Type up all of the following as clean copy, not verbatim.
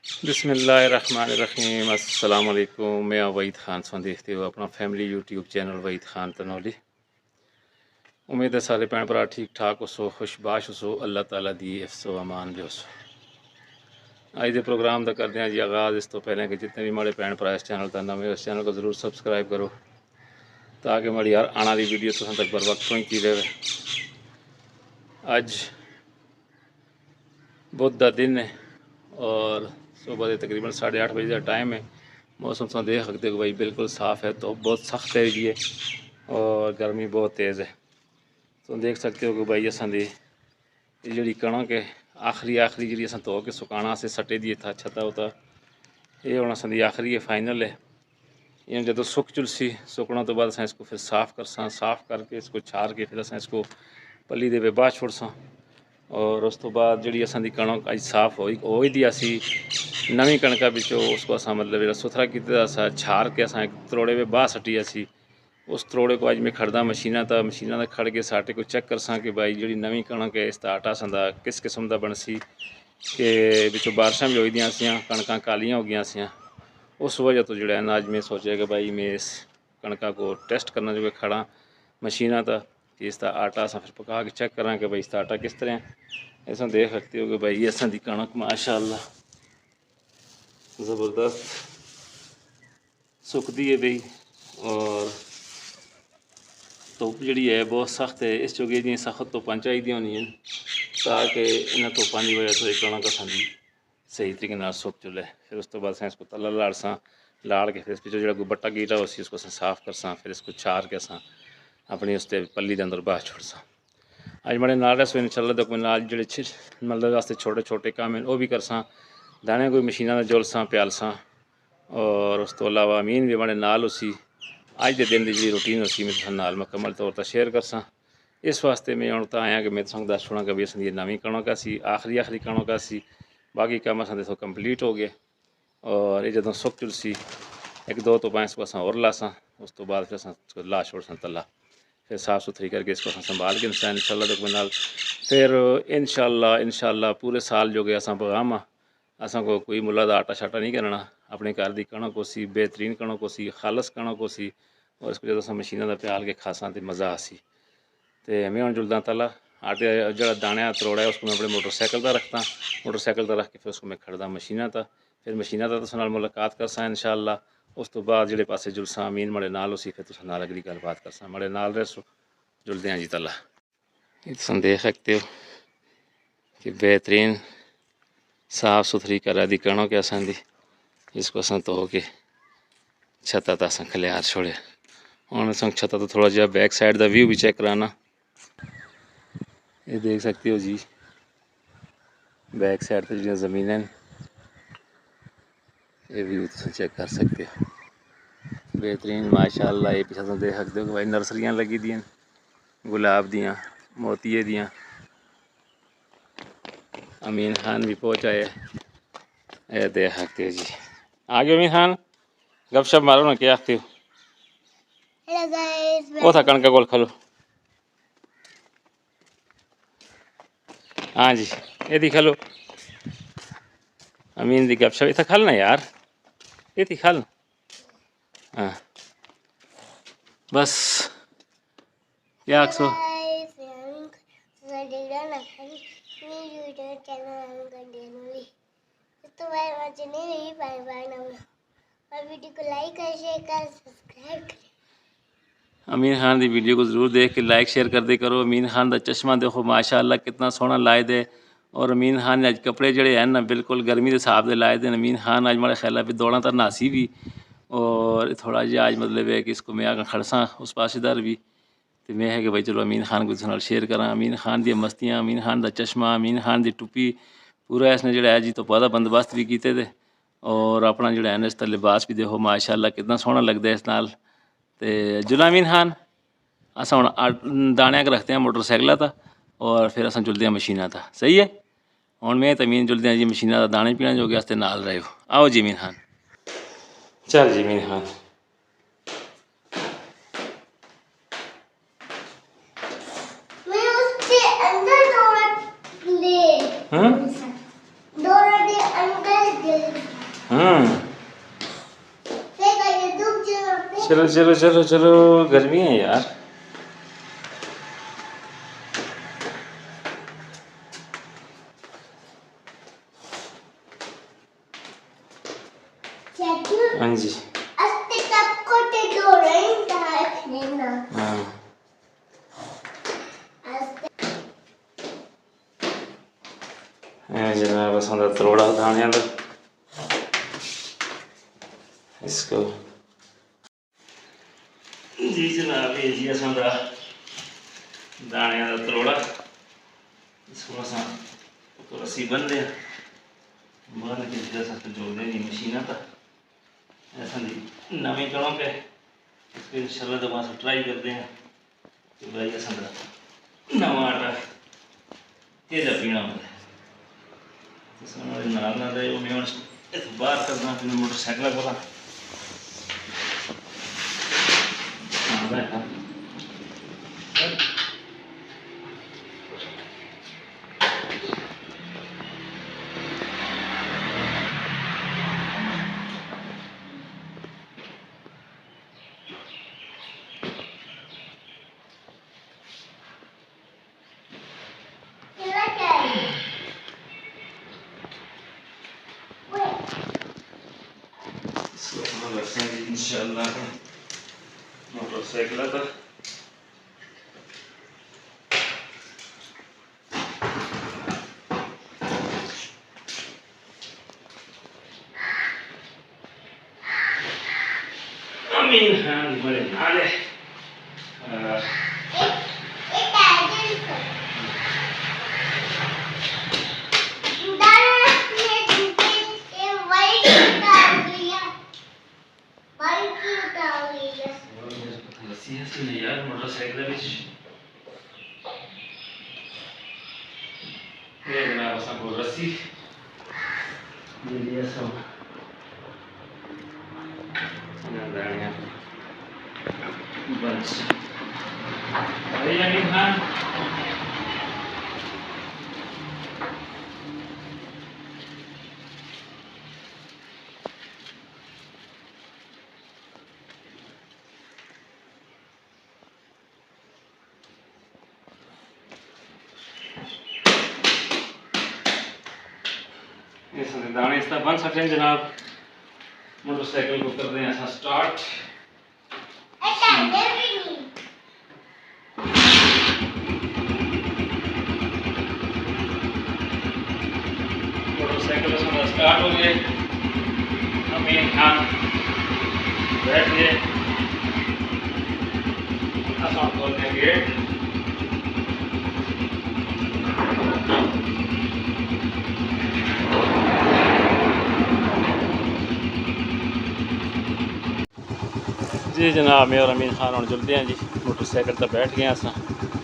बिस्मिल्लाहिर्रहमानिर्रहीम। अस्सलाम वालेकुम। मैं वहीद ख़ान सो देखते हो अपना family YouTube channel Waheed Khan Tanoli. उम्मीद है सारे भैन भरा ठीक ठाक हो खुशबाश हो अल्लाह ताला दी हिफ्ज़ो अमान भी हो। अज के प्रोग्राम का करते हैं जी आगाज़। इस तो पहले कि जितने भी माड़े भैन भरा इस चैनल का नवे उस चैनल को ज़रूर सबसक्राइब करो ताकि माड़ी यार आने वाली वीडियो तुम तक बर वक्त पहुँचती रहे। अज बुध का दिन है और सुबह के तकरीबन 8:30 बजे का टाइम है। मौसम तुम देख सकते हो भाई बिल्कुल साफ़ है, तो बहुत सख्त है जी और गर्मी बहुत तेज़ है। तुम देख सकते हो कि भाई असां दी जी कणक है आखिरी जी अस धो के सुकाना से सटे दिए था छत्ता उता ये हूँ असां दी आखिरी है, फाइनल है। ये जो सुक चुलसी सुकना तो बाद इसको फिर साफ़ करसा, साफ़ करके इसको छार के फिर अस इसको पली दे बाहर छोड़सा और उस तो बाद जी असां दी कणक अज साफ़ हो दी असी नवी कणका बिचो उसको अस मतलब सुथरा किया छार के अस एक त्रोड़े में बाहर सटी असी उस त्रोड़े को अज मैं खड़दा मशीना था मशीना खड़ के साटे को चेक करसा कि भाई जी नवी कणक है इसका आटा संदा किस किस्म का बनसी कि बिचों बारिशां भी हो दी कणक कालियाँ हो गई सी। उस वजह तो जो है ना अज मैं सोचा कि भाई मैं इस कणका को टेस्ट करना जो खड़ा मशीना था कि इसका आटा अस फिर पका के चेक करा कि भाई इसका आटा किस तरह है। ऐसा देख सकते हो कि भाई ये असां दी कणक माशाअल्लाह ज़बरदस्त सुकती है भाई और धुप जी है बहुत सख्त है। इस चौके जी सख्त धुप्पां चाहिए होनी ताकि इन्होंने धुप्पां की वजह तो कणक असां सही तरीके सुक चुले। फिर उस तो बाद इसको तला लाड़सा लाड़ के फिर इस पिछले जो बट्टा गीटा उसी उसको साफ़ करसा फिर इसको छार के अस अपनी उस पली के अंदर बाहर छोड़सा। अज बड़े नाल रस इंशाअल्लाह तो कोई नाल जो मतलब वास्ते छोटे छोटे काम हैं वह भी करसा दाने कोई मशीना का जुलसा प्यालसा और उस तो अलावा अमीन भी बड़े नाल उसी अज के दिन की जी रूटीन उसी मैं नाल मुकम्मल तौर पर शेयर करसा। इस वास्ते मैं हूँ तो आया कि मैं तुम दस छोड़ा कि भी असं नवी कणक सी आखिरी कणक सी बाकी काम अस देखो कंप्लीट हो गए और ये जो सुक चुलसी एक दो तो इसको अस और लासा उस तो बाद फिर अस ला छोड़सा तला फिर साफ़ सुथरी करके इसको संभाल के इंशाअल्लाह तक नाल फिर इंशाअल्लाह पूरे साल जो गए अस पैगाम असा को कोई मुला का आटा शाटा नहीं करना अपने घर की कणक हो सी बेहतरीन कणक हो सी खालस कणक हो सी और इसको जो मशीनों का प्याल के खासा तो मज़ा आ सी। तो मैं हूँ जुलदा तला आटे जो दाने त्रोड़ा है उसको मैं अपने मोटरसाइकिल का रखता मोटरसाइकिल का रख के फिर उसको मैं खड़दा मशीना था फिर मशीना था तो मुलाकात करसा इंशाअल्लाह। उस तो बाद जोड़े पासे जुलसा अमीन मड़े नाल उसी फिर तुम नाल अगली गलबात करसा मड़े नाल रहो जुलते हैं जी तला। तुम देख सकते हो कि बेहतरीन साफ़ सुथरी करा दी कणक है असां दी इसको अस धो के छत्ता तो अस खलियार छोड़े हूँ अस छत्ता तो थोड़ा जहा बैक साइड का व्यू भी चेक कराना। ये देख सकते हो जी बैक साइड पर जो ज़मीन है ये व्यू तुम चेक कर सकते हो बेहतरीन माशाअल्लाह। ये पीछे तुम देख सकते हो कि भाई नर्सरियाँ लगी दी गुलाब दियाँ मोतिये दियाँ। अमीन खान भी पहुँच आए ये देख सकते हो जी आ गए अमीन खान गपशप मारो ना क्या आखते हो वो था कणका कोल खलो हाँ जी ये थी खलो अमीन दी गपशप इतना खल ना यार ये थी खल हाँ बस क्या आखसो वीडियो को लाइक कर शेयर कर सब्सक्राइब करें। अमीन खान की वीडियो को ज़रूर देख के लाइक शेयर कर दे करो। अमीन खान का चश्मा देखो माशाअल्लाह कितना सोहना लाए दे और अमीन खान ने अज कपड़े जड़े हैं ना बिल्कुल गर्मी के हिसाब से लाए थे। अमीन खान अज मेरा ख्याल है भी दौड़ा तो नासी भी और थोड़ा जहा अज मतलब है कि इसको मैं आगे खड़सा उस पासेदार भी तो मैं है कि भाई चलो अमीन खान को शेयर करा। अमीन खान दी मस्तियाँ अमीन खान का चश्मा अमीन खान की टुप्पी पूरा इसने जो है जी तो पौधा बंदोबस्त भी किए थे और अपना जो है ना इसका लिबास भी देखो माशाअल्लाह कितना सोहना लगता है इस नाल। तो जुला अमीन खान अस हम दाने रखते हैं मोटरसाइकिल का और फिर अस जुलते हैं मशीना था सही है। हूँ मैं तो अमीन जुलते हैं जी मशीना का दाने पीने जो गए नाल रहे हो आओ जी अमीन खान चल जी अमीन खान हम्म, चलो चलो चलो चलो, गर्मी है यार। हाँ जी, हाँ जनाब, असां दा तरोड़ा दाणियां दा, इसको जी जनाब, ये जी असां दा दाणियां दा तरोड़ा। इसको असां तो रस्सी बन्नदे आं, बन के जैसा तो जोड़दे नहीं मशीना ता असां दी नवीं कणक है। इसको इंशाल्लाह दोबारा ट्राई करते हैं कि भाई असां दा नवा आटा केह्दा पीना होंदा। नाल ना दे मैं हूँ बाहर करना अपने मोटरसाइकिल कोला बैठा। इंशाल्लाह मोटरसाइकिल का अमीन खान बड़े नाले यार मोटरसाइकिल जनाब असां को रस्सी जी असां दाणियां बस अरे अमीन खान दाने इस तरह बन सकते हैं जनाब। मोटरसाइकिल को कर रहे हैं ऐसा स्टार्ट। मोटरसाइकिल स्टार्ट हो गए। अमीन खान बैठ गए। खोलते हैं गेट। जी जनाब, मैं और अमीन खान हम जुलते हैं जी। मोटरसाइकिल तो बैठ गए अस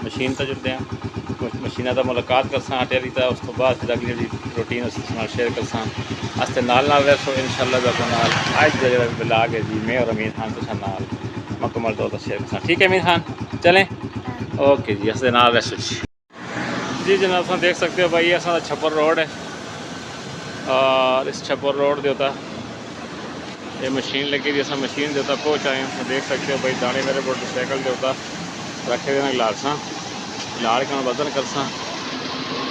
मशीन तो जुलते हैं। मशीना तो मुलाकात करसा आटे वाली तो उस तो बाद फिर अगली जी रूटीन उस शेयर करसा अस नाल रहो इंशाल्लाह। नाल अज का जो ब्लॉग है जी, मैं और अमीन खान तुम नाल मुकम्मल तौर पर शेयर करसा। ठीक है अमीन खान, चलें ओके जी। अस नाल रहो जी जनाब। तुम देख सकते हो भाई असा छप्पर रोड है और इस छप्पर रोड के उता ये मशीन लगी थी। अस मशीन के उता पहुँच आए हैं। देख सकते हो भाई दाने मेरे मोटरसाइकिल के उता रखे हुए लाड़सा लाड़ के बदल करसा।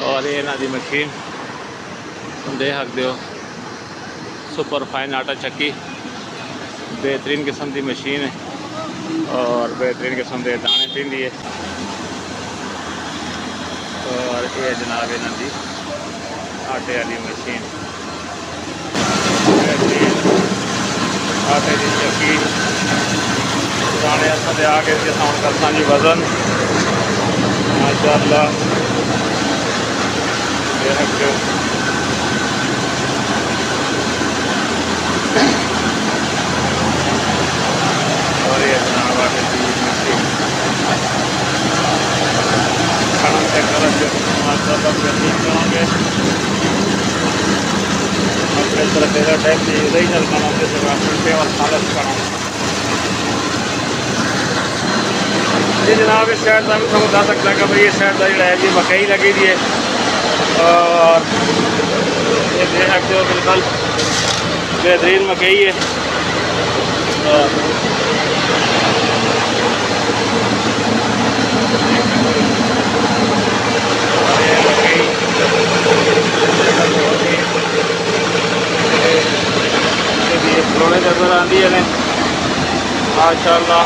और ये इन्हों की मशीन तुम देख सकते हो, सुपर फाइन आटा चक्की, बेहतरीन किस्म की मशीन है और बेहतरीन किस्म के दाने पींदी है। और ये जनाब इन्हों की आटे वाली मशीन, आटे की चक्की, दाने अस आके साउंड करसा जी वजन माशाअल्लाह दे सकते हो। और ये जनाब आटे की मशीन खाना चेक कर माशाअल्लाह बेहतरीन करोगे। अपने तरफ मेरा टाइप की ओरिजिनल खाना पे और खालस खाना जी जनाब। इस साइड का भी तुम बता सकता है कि भाई इस साइड का जोड़ा है जी मकई लगी दी है और ये देख सकते हो बिल्कुल बेहतरीन मकई है। थोड़े नज़र आती है ने माशाअल्लाह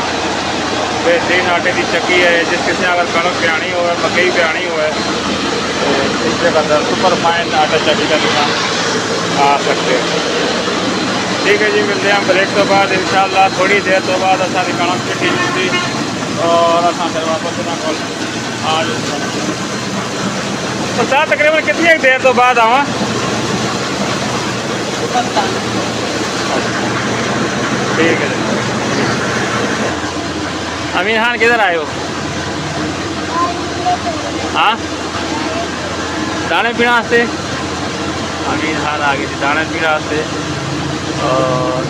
बेहतरीन आटे की चक्की है। जिस किसी अगर कणक प्यानी हो मकई प्यानी हो तो इस जगह सुपर फाइन आटा चक्की का बिना आ सकते हैं। ठीक है जी, मिलते हैं ब्रेक तो बाद इंशाअल्लाह। थोड़ी देर तो बाद असारी कणक पिटी जुलती और असा फिर वापस इन्होंने को आ तो साथ तकरीबन कितनी देर तो बाद आवा। ठीक है। अमीन खान किधर आए हो? हाँ, दाने पीने वास्ते। अमीन खान आ गई थी दाने पीने वास्ते और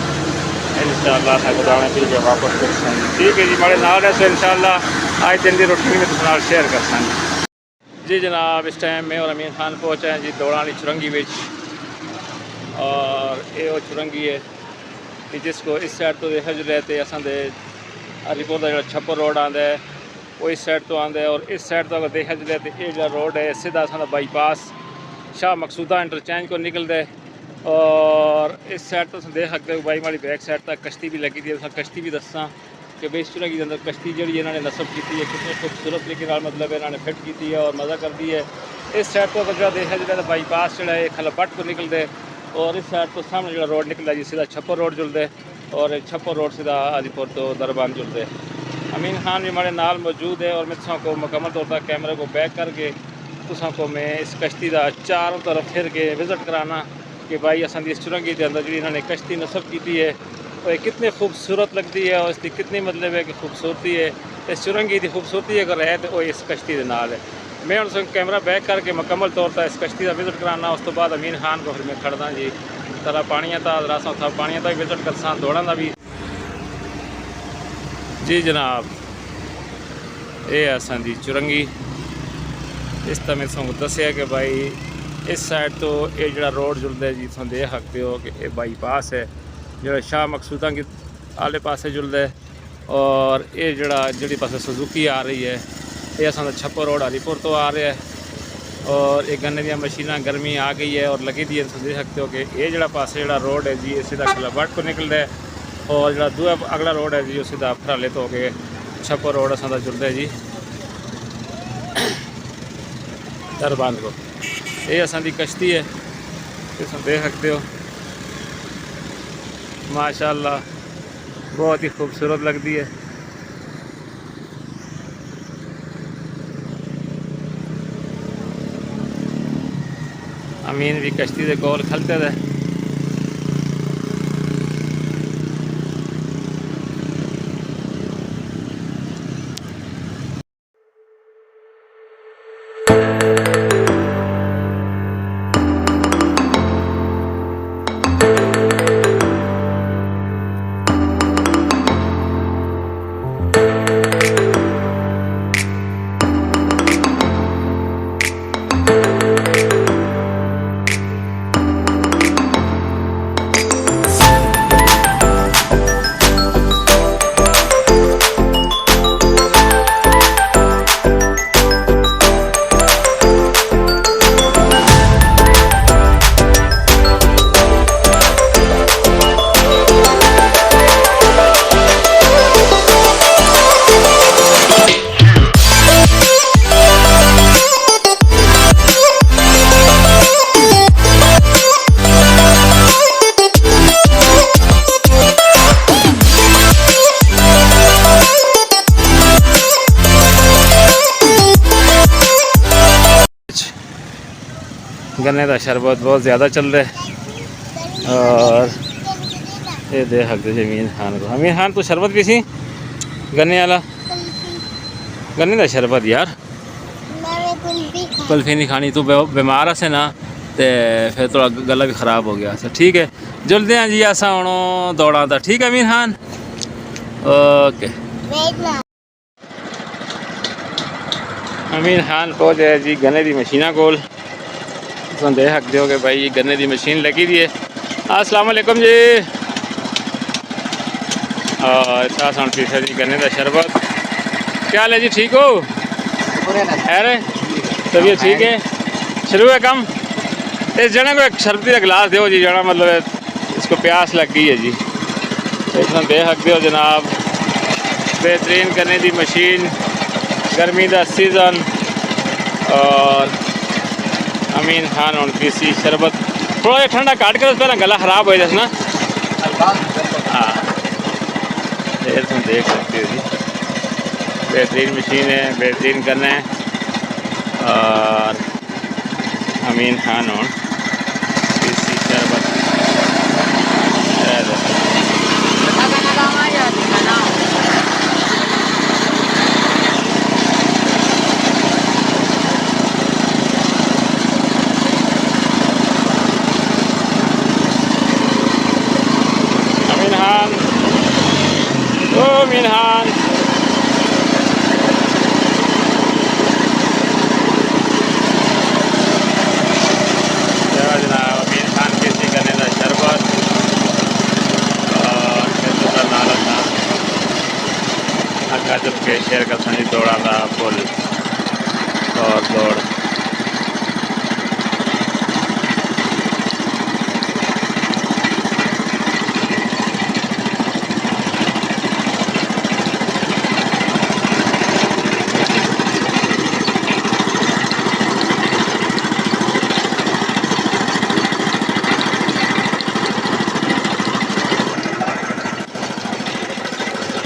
इंशाअल्लाह को दाने पी के वापस कर सकते। ठीक है जी, हमारे नाल है तो इंशाअल्लाह आज दिन की रोटी में तो शेयर कर सकते जी जनाब। इस टाइम में और अमीन खान पहुँचे हैं जी दौड़ा वाली चुरंगी बिच और ये वो चुरंगी है कि जिसको इस साइड तो देखा जो रहते असां हरिपुर का जो छप्पर रोड आता है वो इस साइड तो आता है और इस साइड तो अगर देखा जाए तो ये जो रोड है सीधा असा बाईपास शाह मकसूदा इंटरचेंज को निकलता है। और इस साइड तो देख सकते हो बाई वाली बैक साइड तक कश्ती भी लगी थी। कश्ती भी दसा कि भाई इस चुरंगी के अंदर कश्ती जी इन्होंने नस्ब की है कितनी खूबसूरत तरीके मतलब इन्होंने फिट की है और मज़ा कर दी है। इस साइड तो अगर देखा जाए तो बाईपास जो है खलपट को निकलते है और इस साइड तो सामने जो रोड निकलता है जी सीधा छप्पर रोड जुलते है और छप्पर रोड सीधा हरिपुर तो दरबान जुलते हैं। अमीन खान भी हमारे नाल मौजूद है और मैं तुसा को मुकम्मल तौर पर कैमरे को बैक करके तुसा को मैं इस कश्ती का चारों तरफ फिर के विज़िट कराना कि भाई असां इस चुरंगी के अंदर जी इन्होंने कश्ती नस्ब की है और ये कितनी खूबसूरत लगती है और इसकी कितनी मतलब है कि खूबसूरती है। इस चुरंगी की खूबसूरती अगर है तो वो इस कश्ती के नाल है। मैं उनसे कैमरा बैक करके मुकम्मल तौर पर इस कश्ती का विज़िट कराना उस तो बाद अमीन खान को फिर मैं खड़दा जी तरह पानिया था रासा था पानिया तक विज़िट करसा दौड़ा का भी जी जनाब। ये असां दी चुरंगी इस तरह मैं तुमको दसिया कि भाई इस साइड तो ये जो रोड जुलता है जी तुम देख सकते हो कि ये बाईपास है जो शाह मकसूदा की आले पासे जुलता है और ये जी पास सुजुकी आ रही है ये असा छप्पर रोड हरिपुर तो आ रहा है और एक गन्ने दी मशीना गर्मी आ गई है और लगी दी है। तुम देख सकते हो कि ये जो पास जो रोड है जी ये सीधा खलाबट को निकलता है और जो दूआ अगला रोड है जी सीधा फराले तो होके छप्पर रोड असा जुलता है जी दरबान को। ये असा दी कश्ती है तुम देख सकते हो माशाअल्लाह बहुत ही खूबसूरत लगती है। अमीन भी कश्ती के कोल खलते थे। गन्ने का शरबत बहुत ज़्यादा चल रहा है और ये देख सकते अमीन खान को। अमीन खान तो शरबत पी सी गन्ने वाला गन्ने का शरबत यार कुल्फी नहीं खानी तू बीमार से ना तो फिर थोड़ा गला भी ख़राब हो गया। अच्छा ठीक है जुलते हैं जी असा हूँ दौड़ा था। ठीक है अमीन खान ओके। अमीन खान पहुँच है जी गन्ने की मशीना कोल तुम देख सकते हो कि भाई गन्ने की मशीन लगी दी है। अस्सलाम वालेकुम जी। और साथ पीछे जी गन्ने का शरबत। क्या हाल है जी, ठीक हो? खैर है, तबीयत ठीक है? शुरू है काम। इस जने को एक शरबती का गिलास दो जी, जना मतलब इसको प्यास लग गई है जी। तो इसमें देख सकते हो जनाब, बेहतरीन गन्ने की मशीन, गर्मी का सीजन। और अमीन खान और पीसी शरबत थोड़ा जहा ठंडा काट कर पहले गला खराब हो जाए ना। हाँ, ये तुम देख सकते हो जी, बेहतरीन मशीन है, बेहतरीन गन्ना है। और अमीन खान और पीसी शरबत। मिनहान जनाब, अमीर खान किसी करने का शरबत। और नाला था अगर जब के शेर का संजी दौड़ा था फुल और दौड़।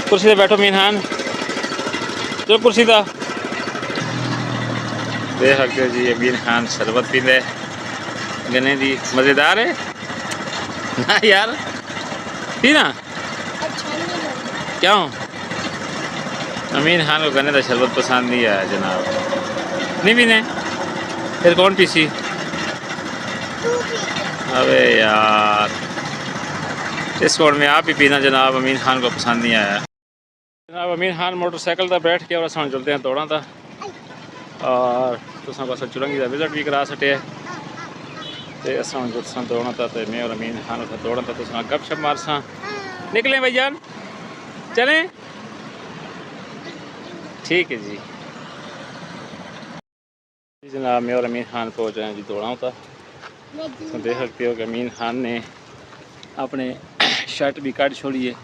कुर्सी पे बैठो मीनहान, चलो कुर्सी था। देख सकते हो जी, अमीन खान शरबत पींदे गन्ने दी। मज़ेदार है ना यार, पीना क्यों? अमीन खान को गन्ने का शरबत पसंद नहीं आया जनाब, नहीं पीने, फिर कौन पीसी? अबे यार, इस कोड में आप ही पीना जनाब, अमीन खान को पसंद नहीं आया जनाब। अमीन खान मोटरसाइकिल पर बैठ के और अस चलते हैं दौड़ा था। और तुसा को चुरंगी का विजिट भी करा सटे। तो अस दौड़ा था, तो मैं और अमीन खान उसे दौड़ा था, तो गप शप मारसा। निकलें भाईजान, चलें? ठीक है जी। जनाब मैं और अमीन खान पहुँच रहे हैं जी दौड़ा था। तो देख सकते हो कि अमीन खान ने अपने शर्ट भी कट छोड़ी है,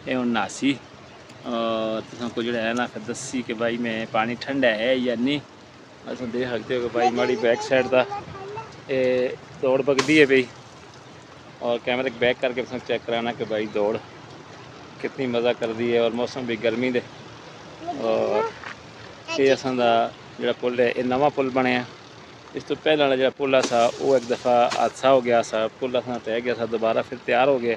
ये हूँ नासी। और तुमको जो है ना फिर दसी कि भाई मैं पानी ठंडा है या नहीं। असं देख सकते हो कि भाई माड़ी बैक साइड का ये दौड़ बगदी है भाई। और कैमरे बैक करके चेक कराना कि भाई दौड़ कितनी मज़ा कर दी है। और मौसम भी गर्मी दे। और ये असां दा जो पुल है, ये नवा पुल बनया। इस तो पहले वाला जो पुल सा वो एक दफ़ा हादसा हो गया सा, पुल असा तय गया सा, दोबारा फिर तैयार हो गया।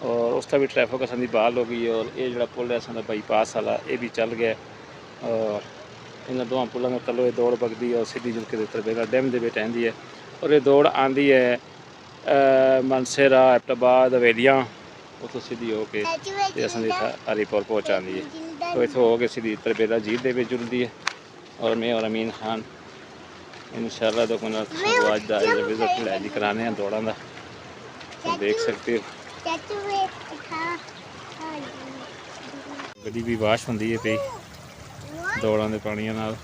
और उसका भी ट्रैफिक असां दी बहाल हो गई। और ये जो पुल है असां दा बाईपास वाला, ये भी चल गया। और इन दोवां पुलों के तलों ये दौड़ बगदी है और सीधी जुल के तरबेला डैम के बिच आती है। और ये दौड़ आती है मनसेरा, एबटाबाद, हवेलियाँ, उतों सीधी हो के असां दी हरीपुर पहुँच आती है। तो इतों हो के सीधी तरबेला झील के बिच जुलती है। और मैं और अमीन खान इंशाल्लाह तो अज का विजिट लै जी कराने दौड़ा का। तो देख सकते हो गड्डी भी वाश होंदी है पई दौड़ों के पानियों नाल।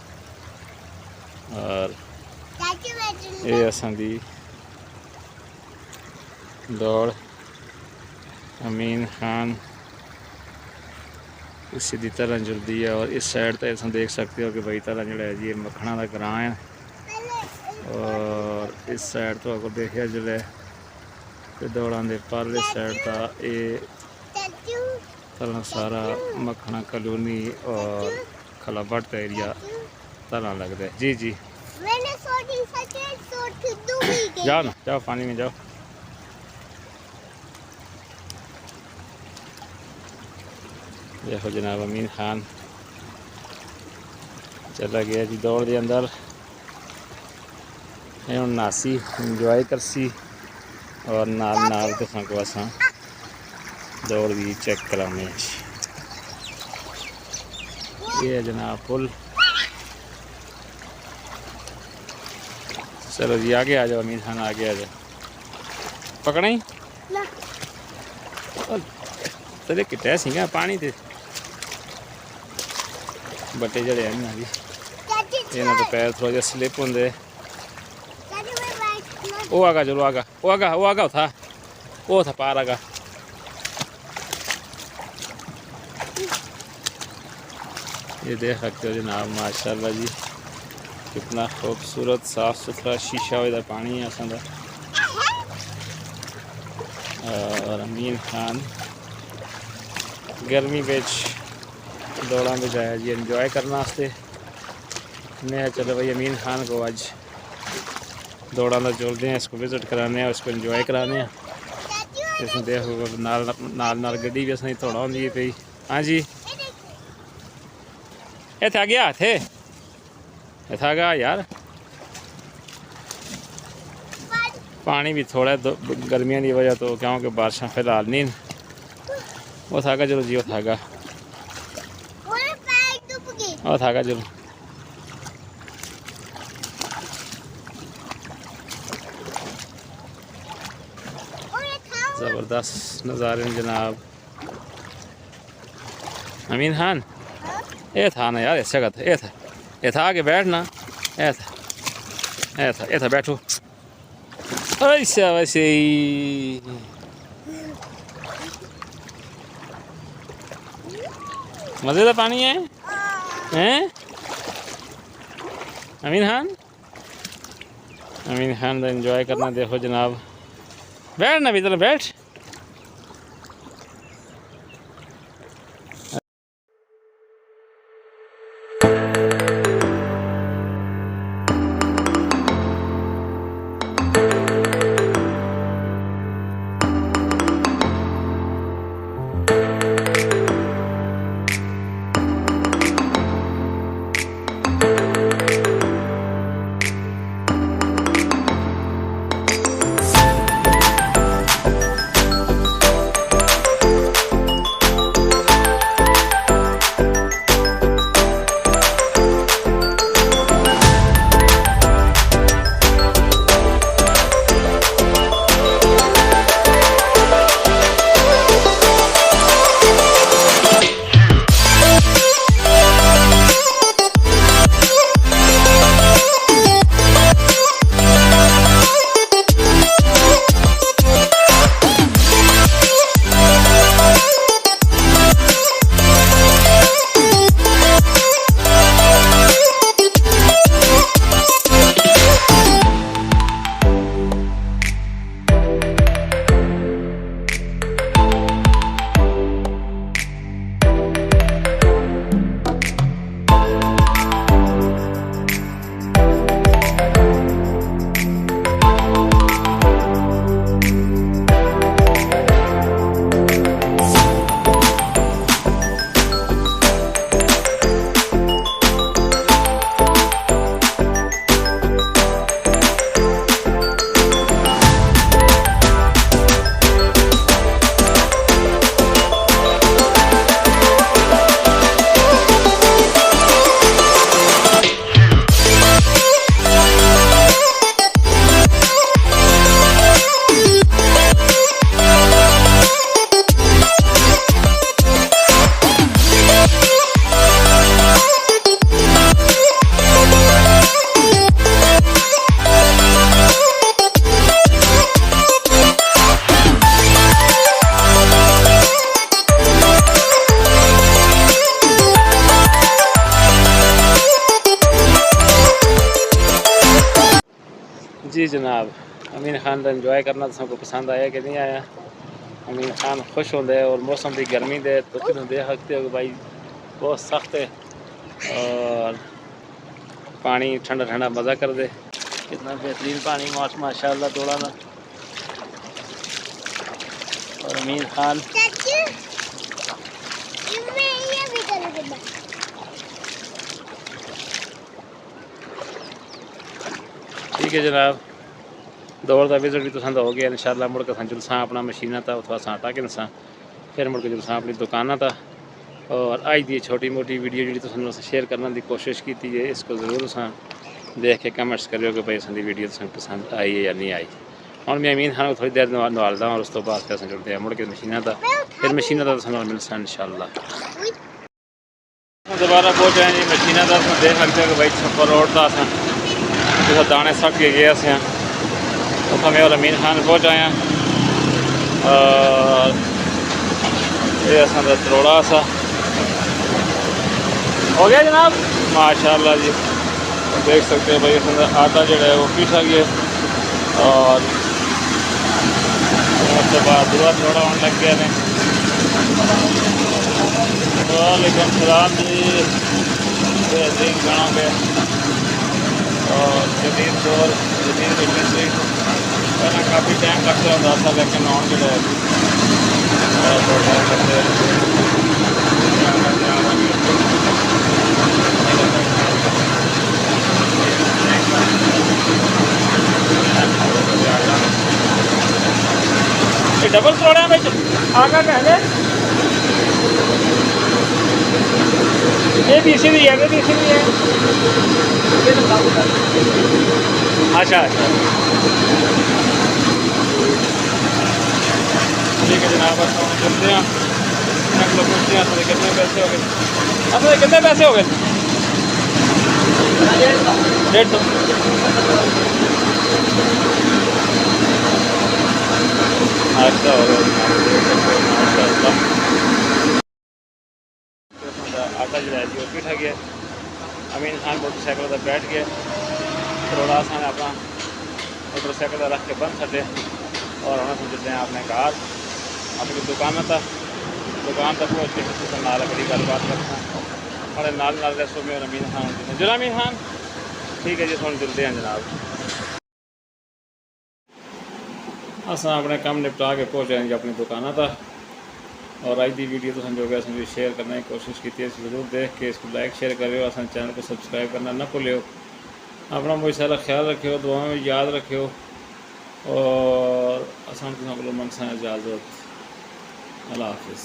और ये असां दी दौड़ अमीन खान सीधी तरह जुलती है। और इस साइड तो अस देख सकते हो कि भाई तरह जो है जी मक्खना का ग्रां है। और इस साइड तो अगर देखिए जो दौड़ा के परले साइड का ये तरह सारा मक्खना कॉलोनी और खलाबट का एरिया तरह लगता है। जी जी जाओ ना, जाओ पानी में जाओ। देखो जनाब अमीन खान चला गया जी दौड़ के अंदर। ये नासी इंजॉय करसी और नाल नाल तुसां को असां दौड़ भी चेक कराने। ये है जनाब पुल, चलो जी आगे आ जाओ अमीन खान, आगे आ जाओ। पकड़ा ही तेरे किटे सीगा पानी थे बट्टे जड़े हैं ना जी, इन्हों तो पैर थोड़ा जा स्लिप होंगे। वो आगा चलो आगा, वो आगा था, वो था पार आगा। ये देख सकते हो जनाब माशाल्लाह जी, कितना खूबसूरत साफ सुथरा शीशा हुआ पानी है असां दा। और अमीन खान गर्मी बिच दौड़ा में आया जी इंजॉय करने वास्ते। मैं चलो भाई अमीन खान को आज दौड़ा का जोड़ते हैं, इसको विजिट कराने हैं, उसको इंजॉय कराने हैं। इसमें देखो नाल गड्डी भी असं थोड़ा होंगी पी। हाँ जी इत्थे आ गया, इत्थे आ गया यार। पानी भी थोड़ा गर्मियों की वजह तो, क्योंकि बारिश फिलहाल नहीं। वो थागा चलो जी, वो थागा चलो। ज़बरदस्त नज़ारे हैं जनाब। अमीन खान ये था ना यार, ऐसा था, ये था आगे बैठना, ये था बैठो ऐसा वैसे ही। मज़े का पानी है हैं अमीन खान का इंजॉय करना। देखो जनाब बैठना भी, चलो बैठ। जी जनाब अमीन खान का इंजॉय करना तो सबको पसंद आया कि नहीं आया। अमीन खान खुश होंगे और मौसम की गर्मी दे तो तुम देख सकते हो कि भाई बहुत सख्त है और पानी ठंडा ठंडा मज़ा कर दे। कितना बेहतरीन पानी माशाल्लाह दौड़ा ना। और अमीन खान ठीक है जनाब, दौड़ का विजिट भी तो हो गया। इंशाल्लाह मुड़ के जुलसा अपना मशीना था उतना असा हटा के नसा फिर मुड़ के जुलसा अपनी दुकाना था। और आज दी छोटी मोटी वीडियो जी तो शेयर करने की कोशिश की है, इसको ज़रूर असा देख के कमेंट्स करियो कि भाई असांजी वीडियो तुसें पसंद आई है या नहीं आई। हुण मैं अमीन खान को थोड़ी देर नवालदा और उस तो बाद फिर असां जुड़दे हैं मुड़ के मशीना दा, फिर मशीना दा तुसें मिलसा इंशाअल्लाह। दोबारा पहुंच आए जी मशीना दा। तुम देख सकते हो कि भाई छप्पर रोड था असां जिस दाने सट के गए असें उत्थों मैं और अमीन खान पहुंच आया और ये असां दा तरोड़ा सा हो गया जनाब माशाअल्लाह जी। देख सकते हो भाई असां दा आटा जो है वो पीसा गया और उसके बाद दूसरा तरोड़ा होने लग गया ने। वालेकुम सलाम जी गाँव के और जदीद दौर जदीद इंडस्ट्री पहले काफ़ी टाइम लगता होता था लेकिन ऑन जो है डबल तोड़ा में आगा कहने ये बीसी भी है ये बीसी भी है। अच्छा अच्छा ठीक है जनाब हम चलते हैं पूछते हैं असल कितने पैसे हो गए। असल कितने पैसे हो गए 150 अच्छा हो गया आटा जो है जी वो पिठा गया। अमीन खान मोटरसाइकिल पर बैठ गए थोड़ा सा अपना मोटरसाइकिल रख के बंद छे और हम समझते हैं अपने घर अपनी दुकान तक पहुँच के नाल बड़ी गलबात करते हैं हमारे नाल रसो में और अमीन खान जुला अमीन खान ठीक है जी थोड़ा जुलते हैं जनाब। असा अपने काम निपटा के पहुँच आए जी अपनी दुकान तक और अज की वीडियो तो जो है शेयर करने की कोशिश की जरूर देख के इसको लाइक शेयर करो अस चैनल को सब्सक्राइब करना ना भूलियो। अपना बहुत सारा ख्याल रखियो दुआओं में याद रखियो और असा को मनसा इजाज़त अल्लाह हाफिज़।